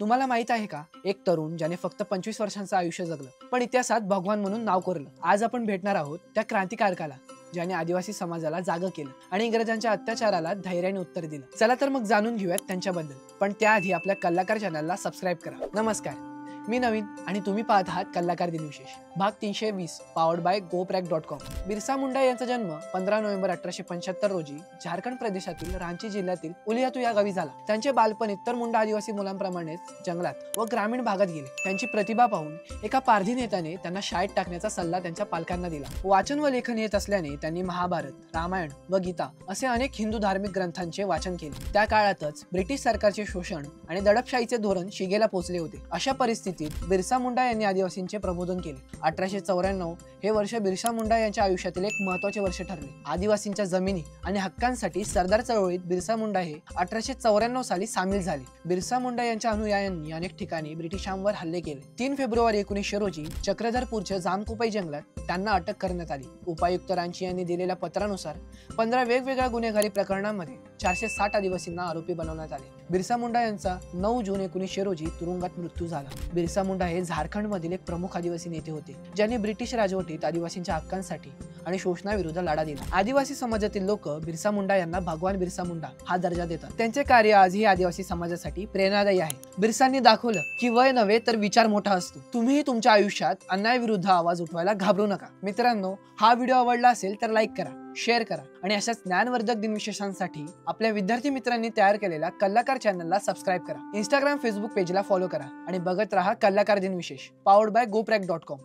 तुम्हाला माहित आहे का, एक तरुण ज्याने फक्त 25 वर्षांचं आयुष्य जगलं पण इतिहासात भगवान म्हणून नाव कोरलं. आज आपण भेटणार आहोत त्या क्रांतिकारकाला ज्याने आदिवासी समाजाला जागं केलं आणि इंग्रजांच्या अत्याचाराला धैर्याने उत्तर दिलं. चला तर मग जाणून घेऊयात त्यांच्याबद्दल, पण त्याआधी आपल्या कलाकार चॅनलला सबस्क्राईब करा. नमस्कार, मी नवीन आणि तुम्ही पाहत आहात कलाकार दिनविशेष भाग 320 powered by GoPrack.com. Birsa Munda यांचा जन्म 15 नोव्हेंबर 1875 रोजी झारखंड प्रदेशातील रांची जिल्ह्यातील उलियातू या गावी झाला. त्यांचे बालपण इतर मुंडा आदिवासी मुलांप्रमाणेच जंगलात व ग्रामीण भागात गेले. त्यांची प्रतिभा पाहून एका पारधी नेत्याने त्यांना शाळेत टाकण्याचा सल्ला त्यांच्या पालकांना दिला. वाचन व लेखन येत असल्याने त्यांनी महाभारत, रामायण व गीता असे अनेक हिंदू धार्मिक ग्रंथांचे वाचन केले. त्या काळातच ब्रिटिश सरकारचे शोषण आणि दडपशाहीचे धोरण शिगेला पोहोचले होते. अशा परिस्थितीत बिरसा मुंडा यांनी आदिवासींचे प्रबोधन केले. 1894 हे वर्ष बिरसा मुंडा यांच्या आयुष्यातील एक महत्त्वाचे वर्ष ठरले. आदिवासींच्या जमिनी आणि हक्कांसाठी सरदार चळवळीत बिरसा मुंडा हे 1894 साली सामील झाले. बिरसा मुंडा यांच्या अनुयायांनी अनेक ठिकाणी ब्रिटिशांवर हल्ले केले. 3 फेब्रुवारी 1900 रोजी चक्रधरपूरच्या जामकुपाई जंगलात त्यांना अटक करण्यात आली. उपायुक्त रांची यांनी दिलेल्या पत्रानुसार 15 वेगवेगळ्या गुन्हेगारी प्रकरणांमध्ये 460 आदिवासींना आरोपी बनवण्यात आले. बिरसा मुंडा यांचा 9 जून 1900 रोजी तुरुंगात मृत्यू झाला. बिरसा मुंडा हे झारखंडमधील एक प्रमुख आदिवासी नेते होते, ज्यांनी ब्रिटिश राजवटीत आदिवासींच्या हक्कांसाठी आणि शोषणाविरुद्ध लढा दिला. आदिवासी समाजातील लोक बिरसा मुंडा यांना भगवान बिरसा मुंडा हा दर्जा देतात. त्यांचे कार्य आजही आदिवासी समाजासाठी प्रेरणादायी आहे. बिरसांनी दाखवलं की वय नव्हे तर विचार मोठा असतो. तुम्हीही तुमच्या आयुष्यात अन्यायाविरुद्ध आवाज उठवायला घाबरू नका. मित्रांनो, हा व्हिडिओ आवडला असेल तर लाईक करा, शेअर करा आणि अशाच ज्ञानवर्धक दिनविशेषांसाठी आपल्या विद्यार्थी मित्रांनी तयार केलेल्या कलाकार चॅनलला सबस्क्राईब करा. इंस्टाग्राम, फेसबुक पेजला फॉलो करा आणि बघत राहा कलाकार दिनविशेष पावर्ड बाय GoPrack.com.